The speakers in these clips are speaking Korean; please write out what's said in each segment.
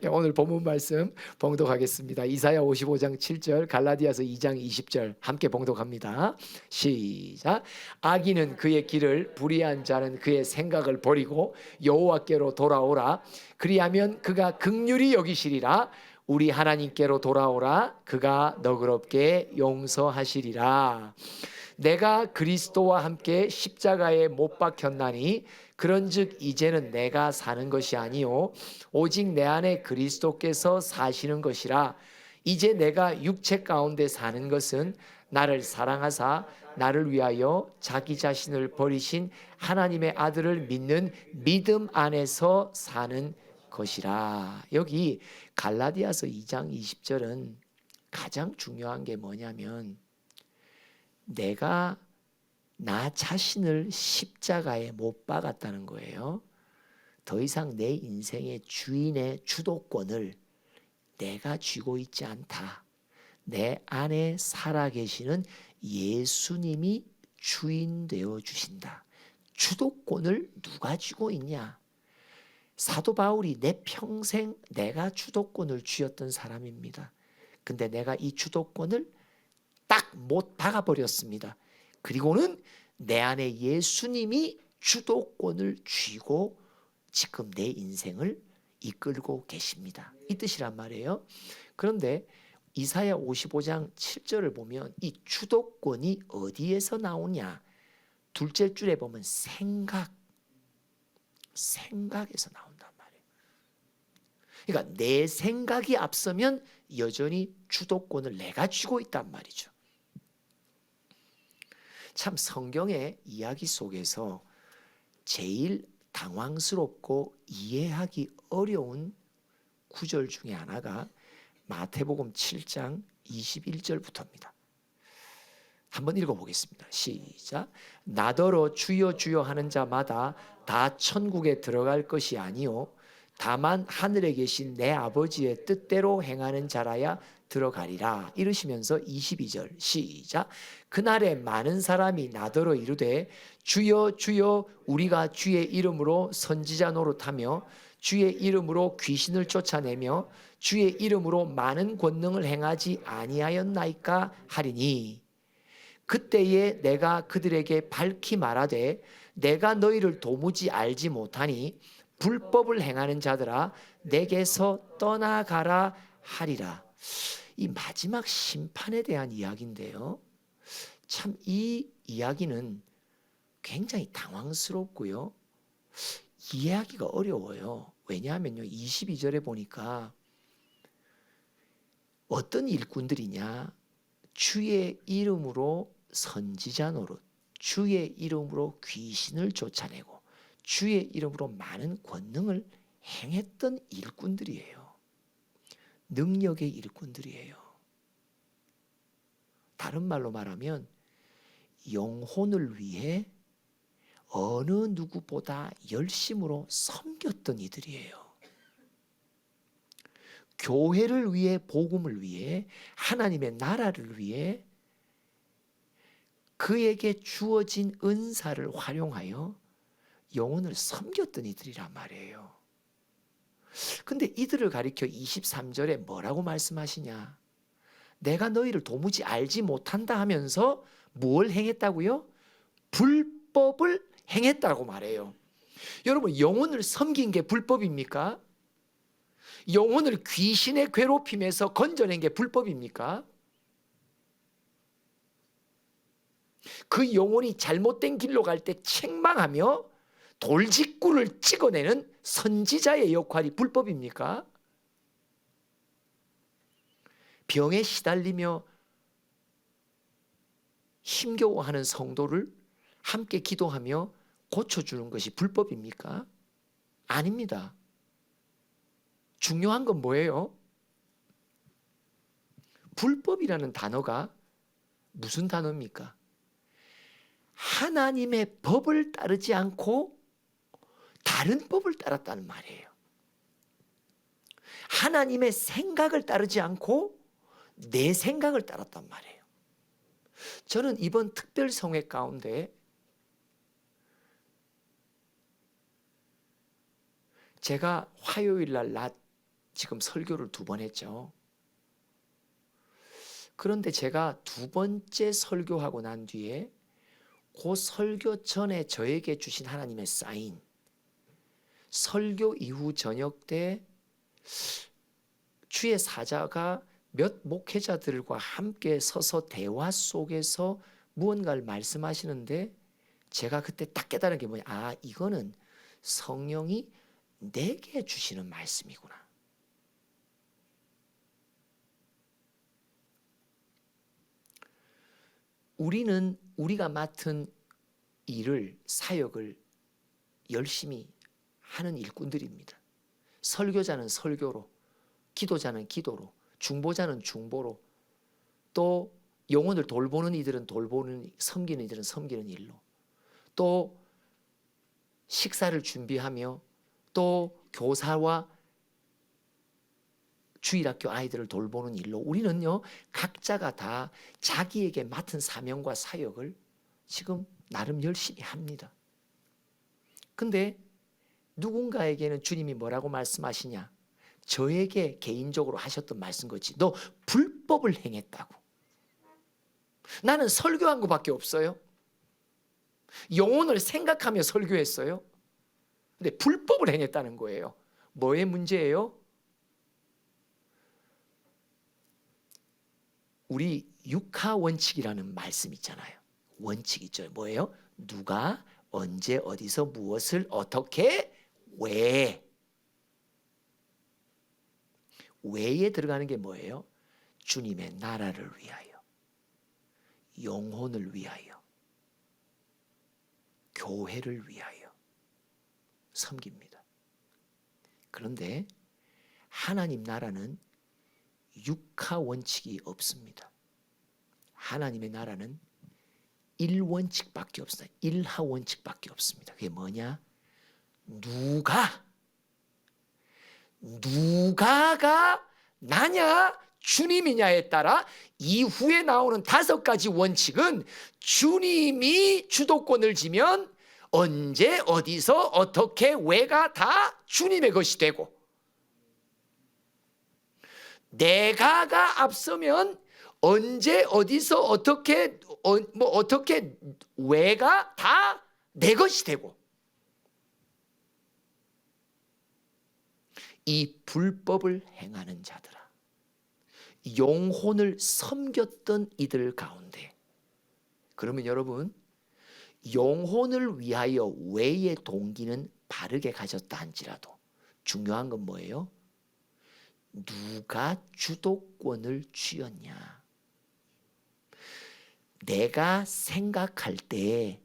오늘 본문 말씀 봉독하겠습니다. 이사야 55장 7절, 갈라디아서 2장 20절 함께 봉독합니다. 시작. 악인은 그의 길을, 불의한 자는 그의 생각을 버리고 여호와께로 돌아오라. 그리하면 그가 긍휼히 여기시리라. 우리 하나님께로 돌아오라. 그가 너그럽게 용서하시리라. 내가 그리스도와 함께 십자가에 못 박혔나니 그런즉 이제는 내가 사는 것이 아니요 오직 내 안에 그리스도께서 사시는 것이라. 이제 내가 육체 가운데 사는 것은 나를 사랑하사 나를 위하여 자기 자신을 버리신 하나님의 아들을 믿는 믿음 안에서 사는 것이라. 여기 갈라디아서 2장 20절은 가장 중요한 게 뭐냐면, 내가 나 자신을 십자가에 못 박았다는 거예요. 더 이상 내 인생의 주인의 주도권을 내가 쥐고 있지 않다. 내 안에 살아계시는 예수님이 주인 되어 주신다. 주도권을 누가 쥐고 있냐? 사도 바울이 내 평생 내가 주도권을 쥐었던 사람입니다. 근데 내가 이 주도권을 딱 못 박아버렸습니다. 그리고는 내 안에 예수님이 주도권을 쥐고 지금 내 인생을 이끌고 계십니다. 이 뜻이란 말이에요. 그런데 이사야 55장 7절을 보면 이 주도권이 어디에서 나오냐? 둘째 줄에 보면 생각에서 나온단 말이에요. 그러니까 내 생각이 앞서면 여전히 주도권을 내가 쥐고 있단 말이죠. 참 성경의 이야기 속에서 제일 당황스럽고 이해하기 어려운 구절 중에 하나가 마태복음 7장 21절부터입니다. 한번 읽어보겠습니다. 시작. 나더러 주여 주여 하는 자마다 다 천국에 들어갈 것이 아니요 다만 하늘에 계신 내 아버지의 뜻대로 행하는 자라야 들어가리라. 이르시면서 22절 시작. 그날에 많은 사람이 나더러 이르되 주여 주여 우리가 주의 이름으로 선지자 노릇하며 주의 이름으로 귀신을 쫓아내며 주의 이름으로 많은 권능을 행하지 아니하였나이까 하리니, 그때에 내가 그들에게 밝히 말하되 내가 너희를 도무지 알지 못하니 불법을 행하는 자들아 내게서 떠나가라 하리라. 이 마지막 심판에 대한 이야기인데요, 참 이 이야기는 굉장히 당황스럽고요, 이해하기가 어려워요. 왜냐하면요, 22절에 보니까 어떤 일꾼들이냐? 주의 이름으로 선지자 노릇, 주의 이름으로 귀신을 쫓아내고 주의 이름으로 많은 권능을 행했던 일꾼들이에요. 능력의 일꾼들이에요. 다른 말로 말하면 영혼을 위해 어느 누구보다 열심으로 섬겼던 이들이에요. 교회를 위해, 복음을 위해, 하나님의 나라를 위해 그에게 주어진 은사를 활용하여 영혼을 섬겼던 이들이란 말이에요. 근데 이들을 가리켜 23절에 뭐라고 말씀하시냐? 내가 너희를 도무지 알지 못한다 하면서 뭘 행했다고요? 불법을 행했다고 말해요. 여러분, 영혼을 섬긴 게 불법입니까? 영혼을 귀신의 괴롭힘에서 건져낸 게 불법입니까? 그 영혼이 잘못된 길로 갈 때 책망하며 돌직구를 찍어내는 선지자의 역할이 불법입니까? 병에 시달리며 힘겨워하는 성도를 함께 기도하며 고쳐주는 것이 불법입니까? 아닙니다. 중요한 건 뭐예요? 불법이라는 단어가 무슨 단어입니까? 하나님의 법을 따르지 않고 다른 법을 따랐다는 말이에요. 하나님의 생각을 따르지 않고 내 생각을 따랐단 말이에요. 저는 이번 특별성회 가운데 제가 화요일 날 낮 지금 설교를 2번 했죠. 그런데 제가 2번째 설교하고 난 뒤에 그 설교 전에 저에게 주신 하나님의 사인, 설교 이후 저녁 때 주의 사자가 몇 목회자들과 함께 서서 대화 속에서 무언가를 말씀하시는데 제가 그때 딱 깨달은 게 뭐냐. 이거는 성령이 내게 주시는 말씀이구나. 우리는 우리가 맡은 일을, 사역을 열심히 하는 일꾼들입니다. 설교자는 설교로, 기도자는 기도로, 중보자는 중보로, 또 영혼을 돌보는 이들은 돌보는, 섬기는 이들은 섬기는 일로, 또 식사를 준비하며, 또 교사와 주일학교 아이들을 돌보는 일로 우리는요, 각자가 다 자기에게 맡은 사명과 사역을 지금 나름 열심히 합니다. 근데 누군가에게는 주님이 뭐라고 말씀하시냐? 저에게 개인적으로 하셨던 말씀 거지. 너 불법을 행했다고. 나는 설교한 것밖에 없어요. 영혼을 생각하며 설교했어요. 근데 불법을 행했다는 거예요. 뭐의 문제예요? 우리 육하 원칙이라는 말씀 있잖아요. 원칙 있죠. 뭐예요? 누가 언제 어디서 무엇을 어떻게 왜. 왜에 들어가는 게 뭐예요? 주님의 나라를 위하여, 영혼을 위하여, 교회를 위하여 섬깁니다. 그런데 하나님 나라는 육하 원칙이 없습니다. 하나님의 나라는 1원칙밖에 없어요. 1하 원칙밖에 없습니다. 그게 뭐냐? 누가가 나냐 주님이냐에 따라 이후에 나오는 5가지 원칙은 주님이 주도권을 지면 언제 어디서 어떻게 왜가 다 주님의 것이 되고, 내가가 앞서면 언제 어디서 어떻게 왜가 다 내 것이 되고, 이 불법을 행하는 자들아, 영혼을 섬겼던 이들 가운데, 그러면 여러분, 영혼을 위하여 왜의 동기는 바르게 가졌다 한지라도 중요한 건 뭐예요? 누가 주도권을 쥐었냐. 내가 생각할 때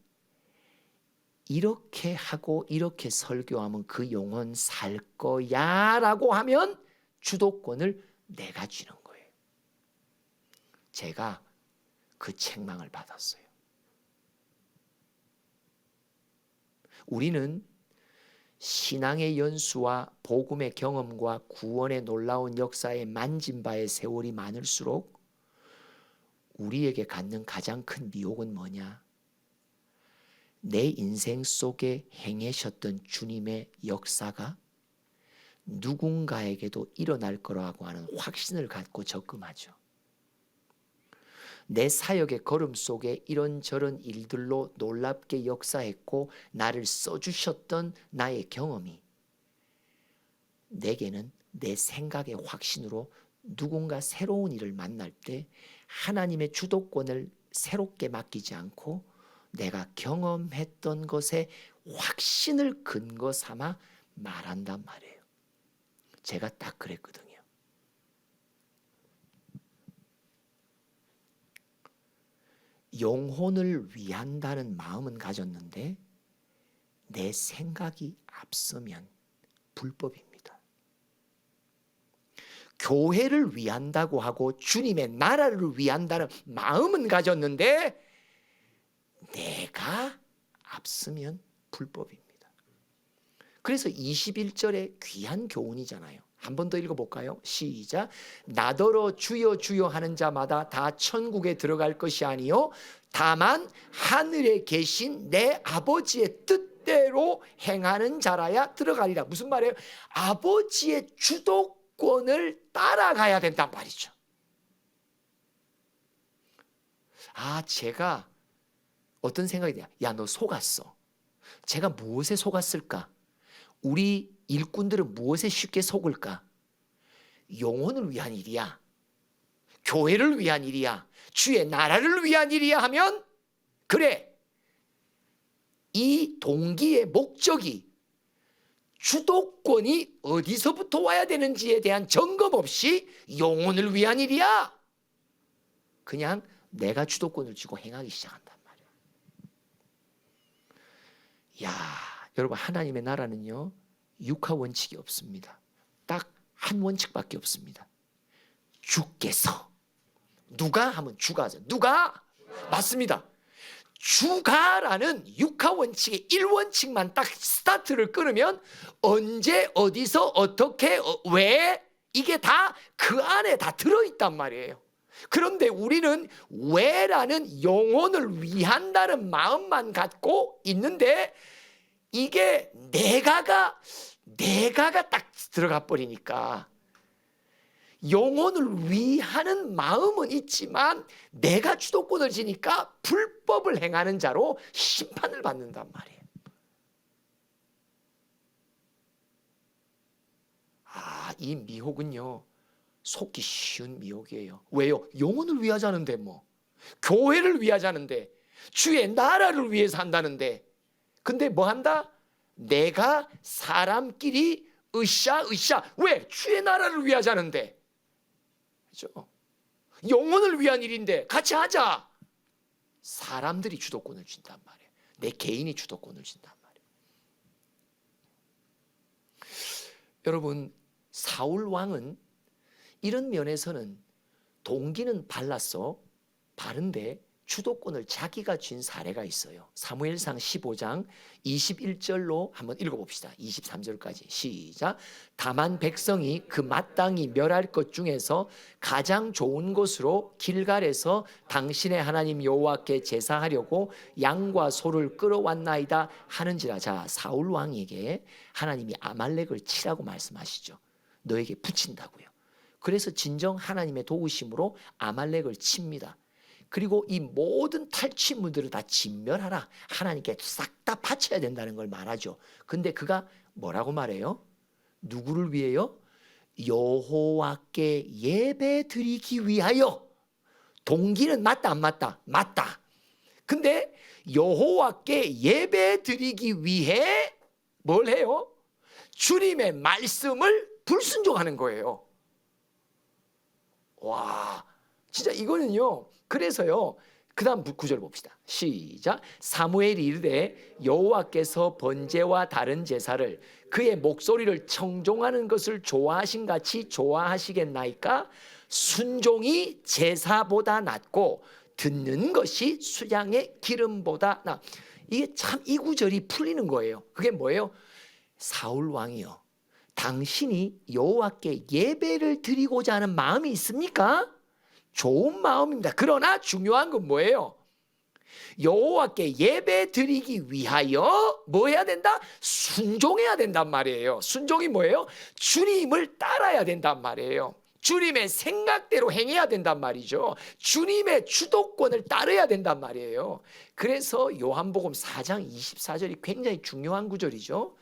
이렇게 하고 이렇게 설교하면 그 영혼 살 거야 라고 하면 주도권을 내가 쥐는 거예요. 제가 그 책망을 받았어요. 우리는 신앙의 연수와 복음의 경험과 구원의 놀라운 역사에 만진 바의 세월이 많을수록 우리에게 갖는 가장 큰 미혹은 뭐냐? 내 인생 속에 행하셨던 주님의 역사가 누군가에게도 일어날 거라고 하는 확신을 갖고 적금하죠. 내 사역의 걸음 속에 이런저런 일들로 놀랍게 역사했고 나를 써주셨던 나의 경험이 내게는 내 생각의 확신으로 누군가 새로운 일을 만날 때 하나님의 주도권을 새롭게 맡기지 않고 내가 경험했던 것에 확신을 근거 삼아 말한단 말이에요. 제가 딱 그랬거든요. 영혼을 위한다는 마음은 가졌는데 내 생각이 앞서면 불법입니다. 교회를 위한다고 하고 주님의 나라를 위한다는 마음은 가졌는데 내가 앞서면 불법입니다. 그래서 21절에 귀한 교훈이잖아요. 한 번 더 읽어볼까요? 시작. 나더러 주여 주여 하는 자마다 다 천국에 들어갈 것이 아니요 다만 하늘에 계신 내 아버지의 뜻대로 행하는 자라야 들어가리라. 무슨 말이에요? 아버지의 주도권을 주도권을 따라가야 된단 말이죠. 제가 어떤 생각이 돼요? 야, 너 속았어. 제가 무엇에 속았을까? 우리 일꾼들은 무엇에 쉽게 속을까? 영혼을 위한 일이야. 교회를 위한 일이야. 주의 나라를 위한 일이야 하면 그래. 이 동기의 목적이 주도권이 어디서부터 와야 되는지에 대한 점검 없이 영혼을 위한 일이야. 그냥 내가 주도권을 쥐고 행하기 시작한단 말이야. 여러분, 하나님의 나라는요, 육하 원칙이 없습니다. 딱 한 원칙밖에 없습니다. 주께서. 누가 하면 주가 하죠. 누가? 맞습니다. 주가라는 육하 원칙의 1원칙만 딱 스타트를 끊으면 언제 어디서 어떻게 왜 이게 다 그 안에 다 들어있단 말이에요. 그런데 우리는 왜라는 영혼을 위한다는 마음만 갖고 있는데 이게 내가가 딱 들어가 버리니까 영혼을 위하는 마음은 있지만 내가 주도권을 지니까 불법을 행하는 자로 심판을 받는단 말이에요. 이 미혹은요, 속기 쉬운 미혹이에요. 왜요? 영혼을 위하자는데 교회를 위하자는데 주의 나라를 위해서 한다는데 근데 뭐 한다? 내가 사람끼리 으쌰 왜? 주의 나라를 위하자는데 그렇죠? 영혼을 위한 일인데 같이 하자. 사람들이 주도권을 준단 말이에요. 내 개인이 주도권을 준단 말이에요. 여러분, 사울 왕은 이런 면에서는 동기는 바른데 주도권을 자기가 쥔 사례가 있어요. 사무엘상 15장 21절로 한번 읽어봅시다. 23절까지 시작. 다만 백성이 그 마땅히 멸할 것 중에서 가장 좋은 곳으로 길갈에서 당신의 하나님 여호와께 제사하려고 양과 소를 끌어왔나이다 하는지라. 자, 사울 왕에게 하나님이 아말렉을 치라고 말씀하시죠. 너에게 붙인다고요. 그래서 진정 하나님의 도우심으로 아말렉을 칩니다. 그리고 이 모든 탈취물들을 다 진멸하라. 하나님께 싹 다 바쳐야 된다는 걸 말하죠. 근데 그가 뭐라고 말해요? 누구를 위해요? 여호와께 예배 드리기 위하여. 동기는 맞다 안 맞다? 맞다. 근데 여호와께 예배 드리기 위해 뭘 해요? 주님의 말씀을 불순종하는 거예요. 와, 진짜 이거는요. 그래서요, 그 다음 구절 봅시다. 시작. 사무엘이 이르되 여호와께서 번제와 다른 제사를 그의 목소리를 청종하는 것을 좋아하신 같이 좋아하시겠나이까? 순종이 제사보다 낫고 듣는 것이 수양의 기름보다 나. 이게 참 이 구절이 풀리는 거예요. 그게 뭐예요? 사울 왕이요, 당신이 여호와께 예배를 드리고자 하는 마음이 있습니까? 좋은 마음입니다. 그러나 중요한 건 뭐예요? 여호와께 예배 드리기 위하여 뭐 해야 된다? 순종해야 된단 말이에요. 순종이 뭐예요? 주님을 따라야 된단 말이에요. 주님의 생각대로 행해야 된단 말이죠. 주님의 주도권을 따라야 된단 말이에요. 그래서 요한복음 4장 24절이 굉장히 중요한 구절이죠.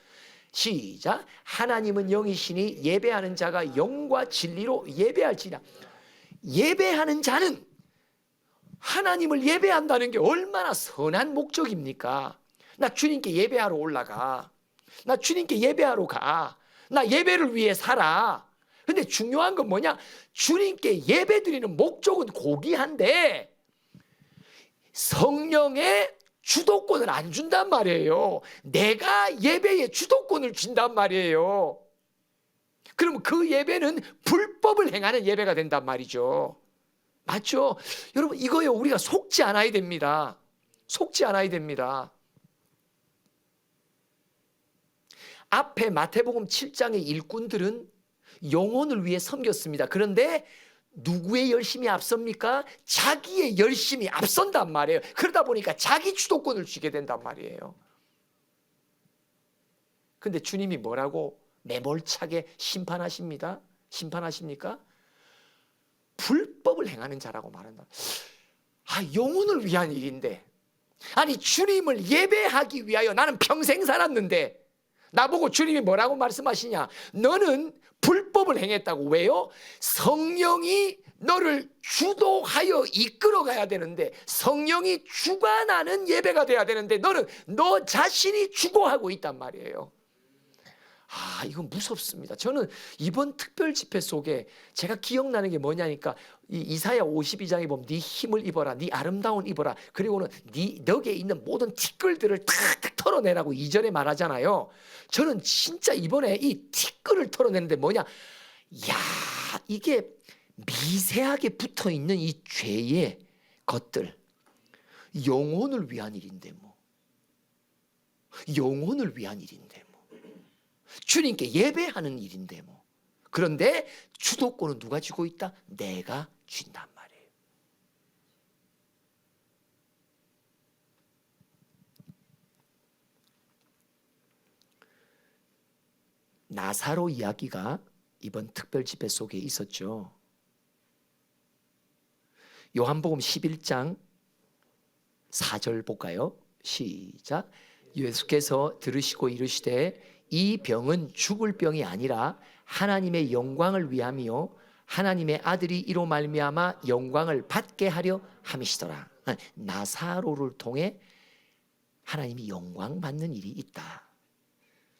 시작. 하나님은 영이시니 예배하는 자가 영과 진리로 예배할지니라. 예배하는 자는 하나님을 예배한다는 게 얼마나 선한 목적입니까? 나 주님께 예배하러 올라가. 나 주님께 예배하러 가. 나 예배를 위해 살아. 근데 중요한 건 뭐냐? 주님께 예배 드리는 목적은 고귀한데 성령의 주도권을 안 준단 말이에요. 내가 예배에 주도권을 준단 말이에요. 그러면 그 예배는 불법을 행하는 예배가 된단 말이죠. 맞죠? 여러분, 이거에 우리가 속지 않아야 됩니다. 속지 않아야 됩니다. 앞에 마태복음 7장의 일꾼들은 영혼을 위해 섬겼습니다. 그런데 누구의 열심이 앞섭니까? 자기의 열심이 앞선단 말이에요. 그러다 보니까 자기 주도권을 쥐게 된단 말이에요. 근데 주님이 뭐라고 매몰차게 심판하십니다. 심판하십니까? 불법을 행하는 자라고 말한다. 영혼을 위한 일인데, 아니 주님을 예배하기 위하여 나는 평생 살았는데 나보고 주님이 뭐라고 말씀하시냐? 너는 불법을 행했다고. 왜요? 성령이 너를 주도하여 이끌어가야 되는데, 성령이 주관하는 예배가 돼야 되는데 너는 너 자신이 주도하고 있단 말이에요. 이건 무섭습니다. 저는 이번 특별 집회 속에 제가 기억나는 게 뭐냐니까, 이사야 52장에 보면 네 힘을 입어라, 네 아름다운 입어라, 그리고는 너에 있는 모든 티끌들을 탁 털어내라고 2절에 말하잖아요. 저는 진짜 이번에 이 티끌을 털어내는데 뭐냐, 이게 미세하게 붙어있는 이 죄의 것들, 영혼을 위한 일인데 영혼을 위한 일인데 주님께 예배하는 일인데 그런데 주도권은 누가 쥐고 있다? 내가 쥔단 말이에요. 나사로 이야기가 이번 특별 집회 속에 있었죠. 요한복음 11장 4절 볼까요? 시작. 예수께서 들으시고 이르시되 이 병은 죽을 병이 아니라 하나님의 영광을 위함이요 하나님의 아들이 이로 말미암아 영광을 받게 하려 함이시더라. 나사로를 통해 하나님이 영광 받는 일이 있다.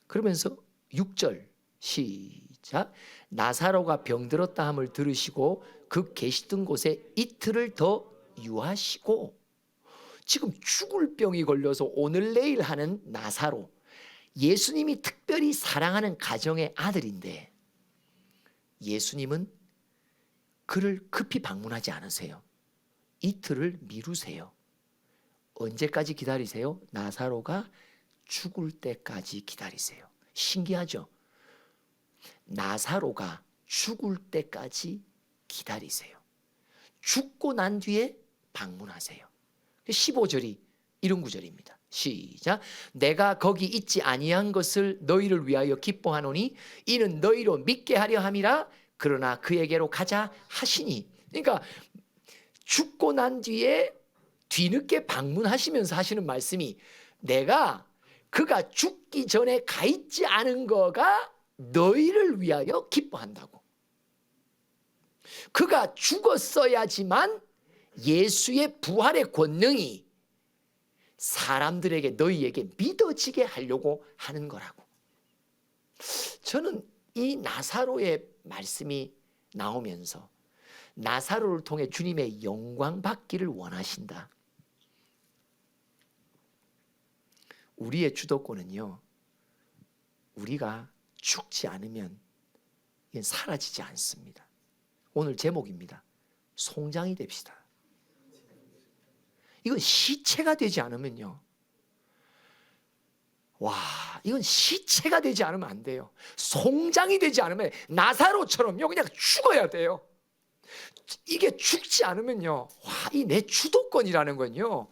그러면서 6절 시작. 나사로가 병들었다 함을 들으시고 그 계시던 곳에 이틀을 더 유하시고, 지금 죽을 병이 걸려서 오늘 내일 하는 나사로, 예수님이 특별히 사랑하는 가정의 아들인데 예수님은 그를 급히 방문하지 않으세요. 이틀을 미루세요. 언제까지 기다리세요? 나사로가 죽을 때까지 기다리세요. 신기하죠? 나사로가 죽을 때까지 기다리세요. 죽고 난 뒤에 방문하세요. 15절이 이런 구절입니다. 시작. 내가 거기 있지 아니한 것을 너희를 위하여 기뻐하노니 이는 너희로 믿게 하려 함이라. 그러나 그에게로 가자 하시니. 그러니까 죽고 난 뒤에 뒤늦게 방문하시면서 하시는 말씀이, 내가 그가 죽기 전에 가 있지 않은 거가 너희를 위하여 기뻐한다고. 그가 죽었어야지만 예수의 부활의 권능이 사람들에게, 너희에게 믿어지게 하려고 하는 거라고. 저는 이 나사로의 말씀이 나오면서 나사로를 통해 주님의 영광 받기를 원하신다. 우리의 주도권은요, 우리가 죽지 않으면 이건 사라지지 않습니다. 오늘 제목입니다. 송장이 됩시다. 이건 시체가 되지 않으면요, 이건 시체가 되지 않으면 안 돼요. 송장이 되지 않으면 나사로처럼요 그냥 죽어야 돼요. 이게 죽지 않으면요, 이 내 주도권이라는 건요,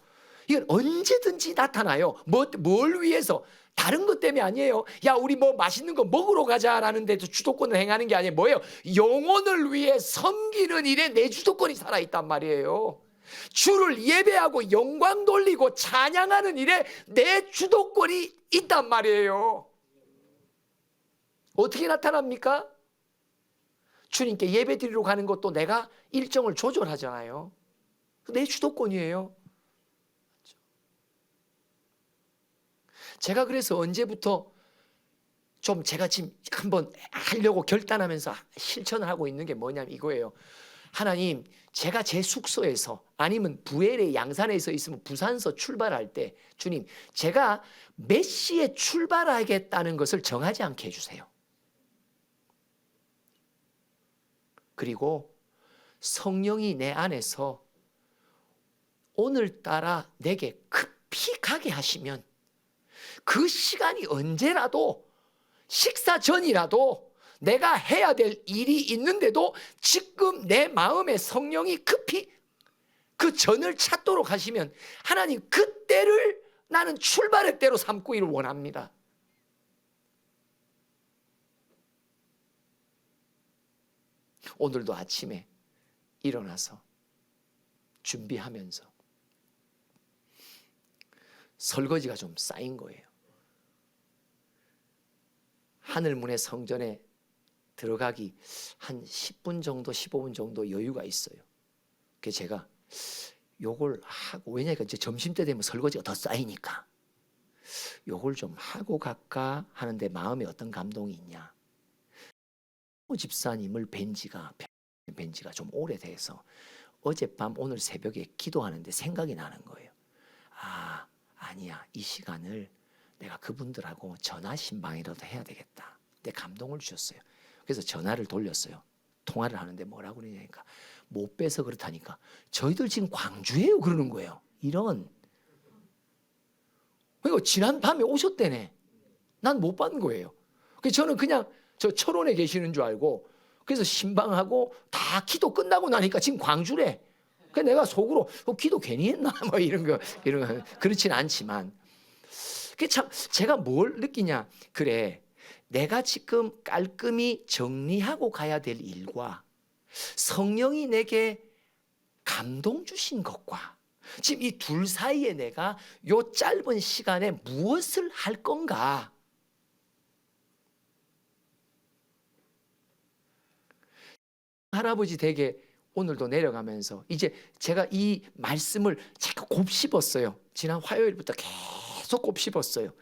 이건 언제든지 나타나요. 뭘 위해서? 다른 것 때문에 아니에요. 우리 뭐 맛있는 거 먹으러 가자라는 데도 주도권을 행하는 게 아니에요. 뭐예요? 영혼을 위해 섬기는 일에 내 주도권이 살아있단 말이에요. 주를 예배하고 영광 돌리고 찬양하는 일에 내 주도권이 있단 말이에요. 어떻게 나타납니까? 주님께 예배 드리러 가는 것도 내가 일정을 조절하잖아요. 내 주도권이에요. 제가 그래서 언제부터 좀 제가 지금 한번 하려고 결단하면서 실천을 하고 있는 게 뭐냐면 이거예요. 하나님, 제가 제 숙소에서 아니면 부엘의 양산에서 있으면 부산서 출발할 때, 주님, 제가 몇 시에 출발하겠다는 것을 정하지 않게 해주세요. 그리고 성령이 내 안에서 오늘따라 내게 급히 가게 하시면 그 시간이 언제라도, 식사 전이라도 내가 해야 될 일이 있는데도 지금 내 마음에 성령이 급히 그 전을 찾도록 하시면 하나님, 그때를 나는 출발의 때로 삼기를 원합니다. 오늘도 아침에 일어나서 준비하면서 설거지가 좀 쌓인 거예요. 하늘문의 성전에 들어가기 한 10분 정도 15분 정도 여유가 있어요. 그래서 제가 요걸 하고, 왜냐니까 이제 점심때 되면 설거지가 더 쌓이니까 요걸 좀 하고 갈까 하는데 마음에 어떤 감동이 있냐. 집사님을 뵌 지가 좀 오래돼서 어젯밤 오늘 새벽에 기도하는데 생각이 나는 거예요. 아니야, 이 시간을 내가 그분들하고 전화 신방이라도 해야 되겠다. 내 감동을 주셨어요. 그래서 전화를 돌렸어요. 통화를 하는데 뭐라고 그러냐니까 못 빼서 그렇다니까 저희들 지금 광주예요 그러는 거예요. 이런. 그리고 지난 밤에 오셨대네. 난 못 받은 거예요. 그래서 저는 그냥 저 철원에 계시는 줄 알고, 그래서 신방하고 다 기도 끝나고 나니까 지금 광주래. 그래서 내가 속으로 기도 괜히 했나 뭐 이런 거 그렇진 않지만, 그 참 제가 뭘 느끼냐, 그래 내가 지금 깔끔히 정리하고 가야 될 일과 성령이 내게 감동 주신 것과 지금 이 둘 사이에 내가 요 짧은 시간에 무엇을 할 건가. 할아버지 댁에 오늘도 내려가면서 이제 제가 이 말씀을 자꾸 곱씹었어요. 지난 화요일부터 계속 곱씹었어요.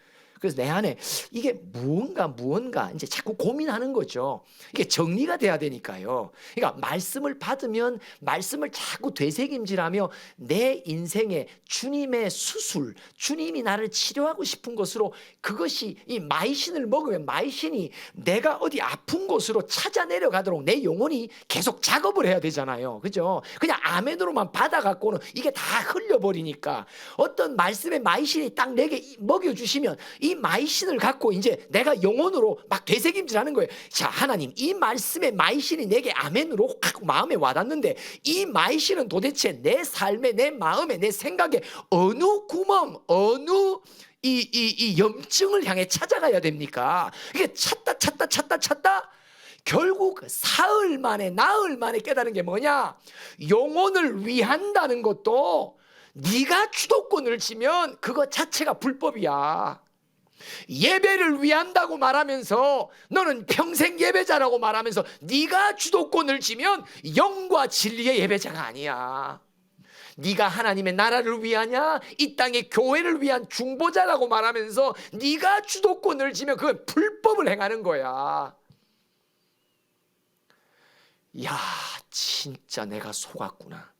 그래서 내 안에 이게 무언가 이제 자꾸 고민하는 거죠. 이게 정리가 돼야 되니까요. 그러니까 말씀을 받으면 말씀을 자꾸 되새김질하며 내 인생에 주님의 수술, 주님이 나를 치료하고 싶은 것으로, 그것이 이 마이신을 먹으면 마이신이 내가 어디 아픈 곳으로 찾아 내려가도록 내 영혼이 계속 작업을 해야 되잖아요. 그죠? 그냥 아멘으로만 받아갖고는 이게 다 흘려버리니까 어떤 말씀의 마이신이 딱 내게 먹여주시면 이 마이신을 갖고 이제 내가 영혼으로 막 되새김질하는 거예요. 자, 하나님, 이 말씀의 마이신이 내게 아멘으로 확 마음에 와닿는데 이 마이신은 도대체 내 삶에, 내 마음에, 내 생각에 어느 구멍, 어느 이 염증을 향해 찾아가야 됩니까? 이게 찾다 결국 사흘 만에 나흘 만에 깨달은 게 뭐냐? 영혼을 위한다는 것도 네가 주도권을 쥐면 그거 자체가 불법이야. 예배를 위한다고 말하면서 너는 평생 예배자라고 말하면서 네가 주도권을 쥐면 영과 진리의 예배자가 아니야. 네가 하나님의 나라를 위하냐, 이 땅의 교회를 위한 중보자라고 말하면서 네가 주도권을 쥐면 그건 불법을 행하는 거야. 야, 진짜 내가 속았구나.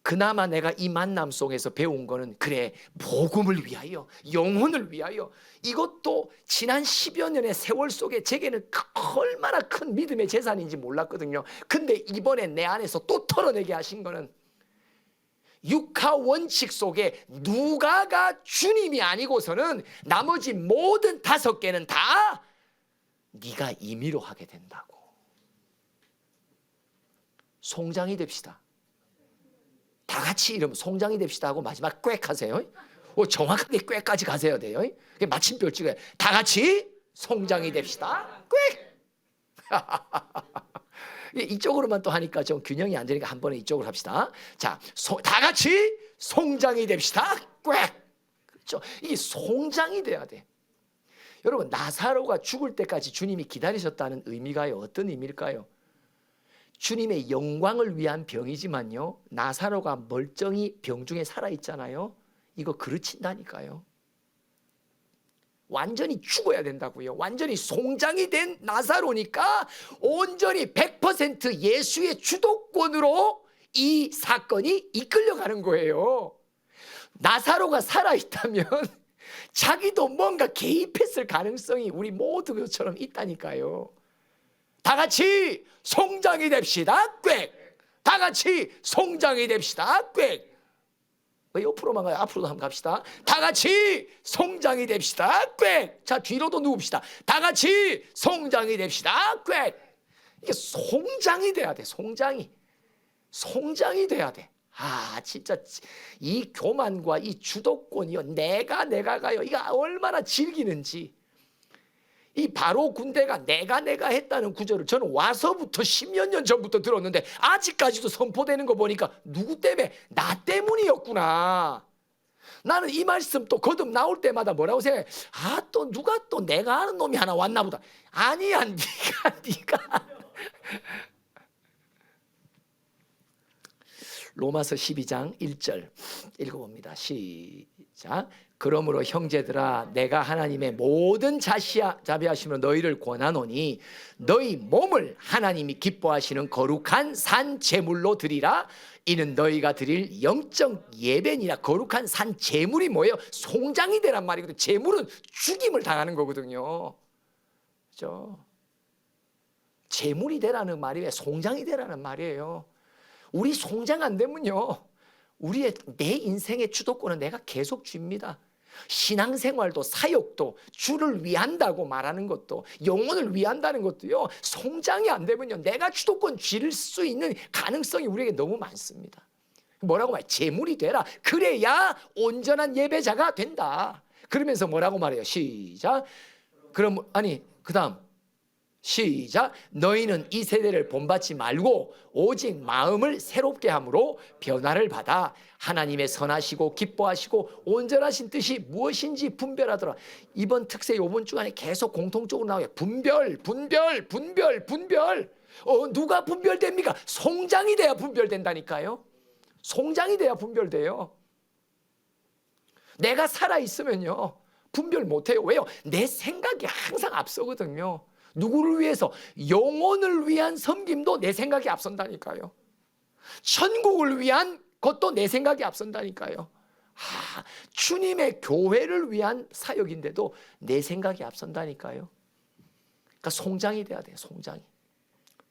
그나마 내가 이 만남 속에서 배운 거는, 그래, 복음을 위하여, 영혼을 위하여, 이것도 지난 10여 년의 세월 속에 제게는 얼마나 큰 믿음의 재산인지 몰랐거든요. 근데 이번에 내 안에서 또 털어내게 하신 거는, 육하 원칙 속에 누가가 주님이 아니고서는 나머지 모든 5개는 다 네가 임의로 하게 된다고. 송장이 됩시다. 다 같이 이러면 송장이 됩시다 하고 마지막 꽥 하세요. 정확하게 꽥까지 가세요 돼요. 마침표를 찍어요. 다 같이 송장이 됩시다. 꽥. 이쪽으로만 또 하니까 좀 균형이 안 되니까 한 번에 이쪽으로 합시다. 자, 다 같이 송장이 됩시다. 꽥. 그렇죠? 이게 송장이 돼야 돼. 여러분, 나사로가 죽을 때까지 주님이 기다리셨다는 의미가요, 어떤 의미일까요? 주님의 영광을 위한 병이지만요, 나사로가 멀쩡히 병중에 살아있잖아요. 이거 그르친다니까요. 완전히 죽어야 된다고요. 완전히 송장이 된 나사로니까 온전히 100% 예수의 주도권으로 이 사건이 이끌려가는 거예요. 나사로가 살아있다면 자기도 뭔가 개입했을 가능성이 우리 모두처럼 있다니까요. 다 같이 송장이 됩시다. 꽥. 다 같이 송장이 됩시다. 꽥. 왜 옆으로만 가요? 앞으로도 한번 갑시다. 다 같이 송장이 됩시다. 꽥. 자, 뒤로도 누웁시다. 다 같이 송장이 됩시다. 꽥. 이게 송장이 돼야 돼. 송장이 돼야 돼. 진짜 이 교만과 이 주도권이요, 내가 가요, 이거 얼마나 즐기는지. 이 바로 군대가 내가 했다는 구절을 저는 와서부터 10여 년 전부터 들었는데 아직까지도 선포되는 거 보니까 누구 때문에? 나 때문이었구나. 나는 이 말씀 또 거듭 나올 때마다 뭐라고 생각해? 또 누가 또 내가 아는 놈이 하나 왔나 보다. 아니야, 네가 로마서 12장 1절 읽어봅니다. 시작. 그러므로 형제들아, 내가 하나님의 모든 자비하심으로 너희를 권하노니 너희 몸을 하나님이 기뻐하시는 거룩한 산 제물로 드리라. 이는 너희가 드릴 영적 예배니라. 거룩한 산 제물이 뭐예요? 송장이 되란 말이거든요. 제물은 죽임을 당하는 거거든요. 그렇죠? 제물이 되라는 말이 왜 송장이 되라는 말이에요. 우리 송장 안 되면요, 내 인생의 주도권은 내가 계속 쥡니다. 신앙생활도 사역도 주를 위한다고 말하는 것도 영혼을 위한다는 것도요, 송장이 안 되면요 내가 주도권 쥘 수 있는 가능성이 우리에게 너무 많습니다. 뭐라고 말해? 제물이 되라. 그래야 온전한 예배자가 된다. 그러면서 뭐라고 말해요? 시작. 그 다음 시작. 너희는 이 세대를 본받지 말고 오직 마음을 새롭게 함으로 변화를 받아 하나님의 선하시고 기뻐하시고 온전하신 뜻이 무엇인지 분별하더라. 이번 특세 이번 주간에 계속 공통적으로 나와요. 분별. 누가 분별됩니까? 송장이 돼야 분별된다니까요. 송장이 돼야 분별돼요. 내가 살아있으면요 분별 못해요. 왜요? 내 생각이 항상 앞서거든요. 누구를 위해서? 영혼을 위한 섬김도 내 생각이 앞선다니까요. 천국을 위한 것도 내 생각이 앞선다니까요. 주님의 교회를 위한 사역인데도 내 생각이 앞선다니까요. 그러니까 송장이 돼야 돼요. 송장이.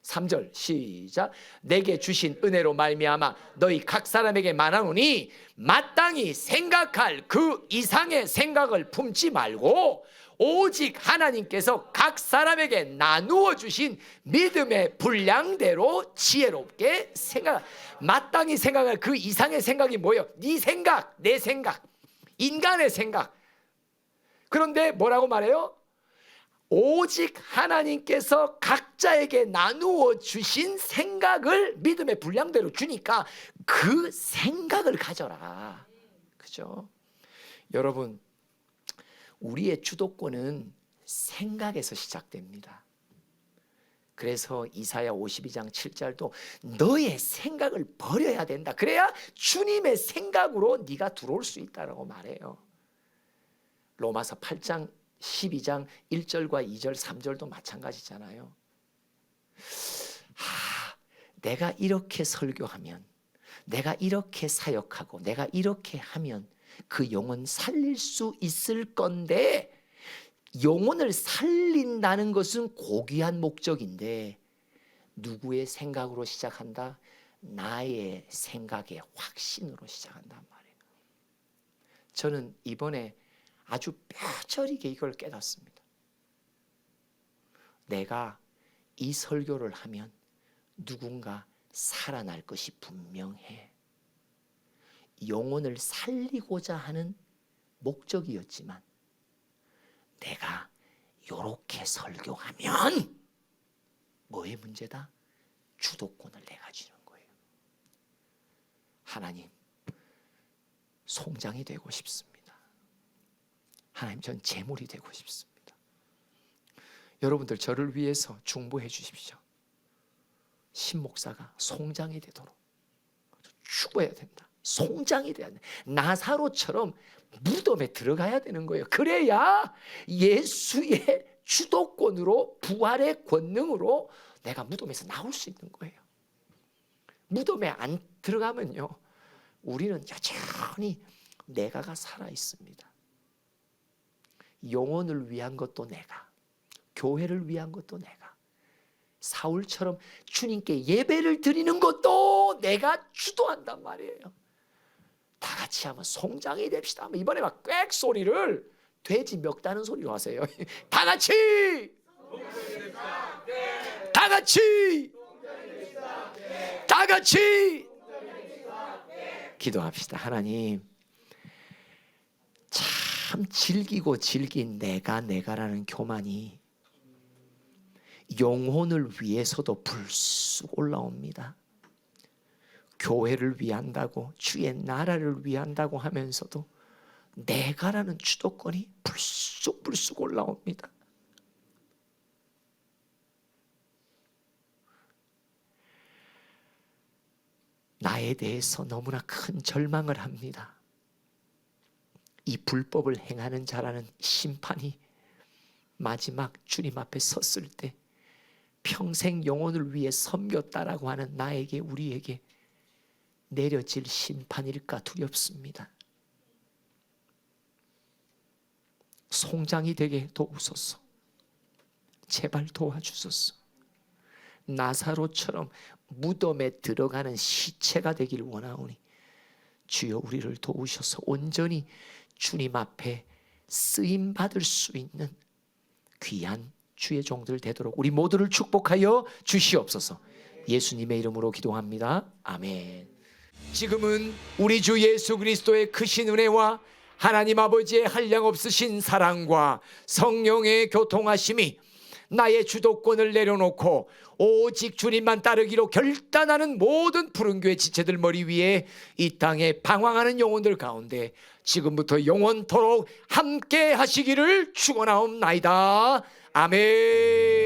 3절 시작. 내게 주신 은혜로 말미암아 너희 각 사람에게 말하노니 마땅히 생각할 그 이상의 생각을 품지 말고 오직 하나님께서 각 사람에게 나누어 주신 믿음의 분량대로 지혜롭게 생각. 마땅히 생각할 그 이상의 생각이 뭐예요? 네 생각, 내 생각, 인간의 생각. 그런데 뭐라고 말해요? 오직 하나님께서 각자에게 나누어 주신 생각을 믿음의 분량대로 주니까 그 생각을 가져라. 그죠? 여러분, 우리의 주도권은 생각에서 시작됩니다. 그래서 이사야 52장 7절도 너의 생각을 버려야 된다. 그래야 주님의 생각으로 네가 들어올 수 있다라고 말해요. 로마서 8장 12장 1절과 2절 3절도 마찬가지잖아요. 내가 이렇게 설교하면, 내가 이렇게 사역하고, 내가 이렇게 하면 그 영혼 살릴 수 있을 건데, 영혼을 살린다는 것은 고귀한 목적인데 누구의 생각으로 시작한다? 나의 생각의 확신으로 시작한단 말이에요. 저는 이번에 아주 뼈저리게 이걸 깨닫습니다. 내가 이 설교를 하면 누군가 살아날 것이 분명해. 영혼을 살리고자 하는 목적이었지만 내가 이렇게 설교하면 뭐의 문제다? 주도권을 내가 주는 거예요. 하나님, 송장이 되고 싶습니다. 하나님, 전 제물이 되고 싶습니다. 여러분들 저를 위해서 중보해 주십시오. 신목사가 송장이 되도록 죽어야 된다. 송장이 돼야 된다. 나사로처럼 무덤에 들어가야 되는 거예요. 그래야 예수의 주도권으로, 부활의 권능으로 내가 무덤에서 나올 수 있는 거예요. 무덤에 안 들어가면요 우리는 여전히 내가가 살아 있습니다. 영혼을 위한 것도 내가, 교회를 위한 것도 내가, 사울처럼 주님께 예배를 드리는 것도 내가 주도한단 말이에요. 다 같이 한번 송장이 됩시다. 이번에 막 꽥 소리를 돼지 멱다는 소리로 하세요. 다 같이, 다 같이, 다 같이 기도합시다. 하나님, 참 즐기고 즐긴 내가라는 교만이 영혼을 위해서도 불쑥 올라옵니다. 교회를 위한다고, 주의 나라를 위한다고 하면서도 내가라는 주도권이 불쑥 올라옵니다. 나에 대해서 너무나 큰 절망을 합니다. 이 불법을 행하는 자라는 심판이 마지막 주님 앞에 섰을 때 평생 영혼을 위해 섬겼다라고 하는 나에게, 우리에게 내려질 심판일까 두렵습니다. 송장이 되게 도우소서. 제발 도와주소서. 나사로처럼 무덤에 들어가는 시체가 되길 원하오니 주여 우리를 도우셔서 온전히 주님 앞에 쓰임 받을 수 있는 귀한 주의 종들 되도록 우리 모두를 축복하여 주시옵소서. 예수님의 이름으로 기도합니다. 아멘. 지금은 우리 주 예수 그리스도의 크신 은혜와 하나님 아버지의 한량없으신 사랑과 성령의 교통하심이 나의 주도권을 내려놓고 오직 주님만 따르기로 결단하는 모든 푸른교회 지체들 머리 위에 이 땅에 방황하는 영혼들 가운데 지금부터 영원토록 함께 하시기를 축원하옵나이다. 아멘.